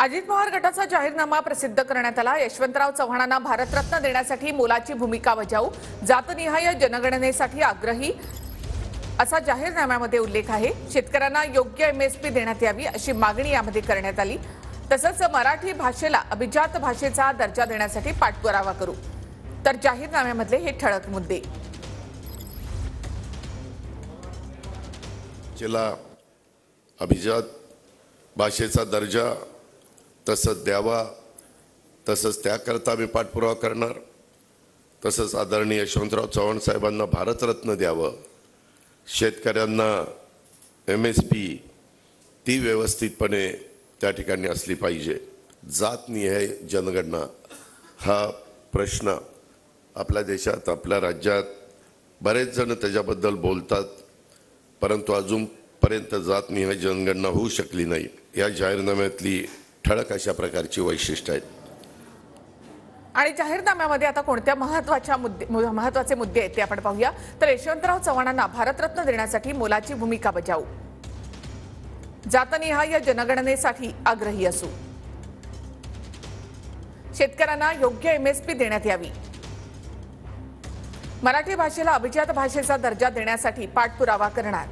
अजित पवार गटाचा जाहीरनामा प्रसिद्ध करण्यात आला। यशवंतराव चव्हाणांना भारतरत्न देण्यासाठी मोलाची भूमिका बजावू, जातनिहाय जनगणनेसाठी आग्रही असा जाहीरनाम्यामध्ये उल्लेख आहे। शेतकऱ्यांना योग्य एमएसपी देण्यात यावी अशी मागणी यामध्ये करण्यात आली। तसंच मराठी भाषेला अभिजात भाषेचा दर्जा देण्यासाठी पाठपुरावा करू। तर जाहीरनाम्यामधले हे ठळक मुद्दे। जिला अभिजात भाषेचा दर्जा तसंच द्यावा, तसंच त्याकरता मी पाठपुरावा करणार। तसंच आदरणीय यशवंतराव चव्हाण साहेबांना भारतरत्न द्यावं, शेतकऱ्यांना एमएसपी ती व्यवस्थितपणे त्या ठिकाणी असली पाहिजे। जातनिहाय जनगणना हा प्रश्न आपल्या देशात, आपल्या राज्यात बरेच जण त्याच्याबद्दल बोलतात, परंतु अजूनपर्यंत जातनिहाय जनगणना होऊ शकली नाही। या जाहीरनाम्यातली ठळक अशा प्रकारची वैशिष्ट्ये आहेत। आणि जाहीरनाम्यामध्ये आता कोणत्या महत्त्वाचे मुद्दे आहेत ते आपण पाहूया। तर यशवंतराव चव्हाणांना भारतरत्न देण्यासाठी मोलाची भूमिका बजावू, जातनिहाय जनगणनेसाठी आग्रही असू, शेतकऱ्यांना योग्य एमएसपी देण्यात यावी, मराठी भाषेला अभिजात भाषेचा दर्जा देण्यासाठी पाठपुरावा करणार।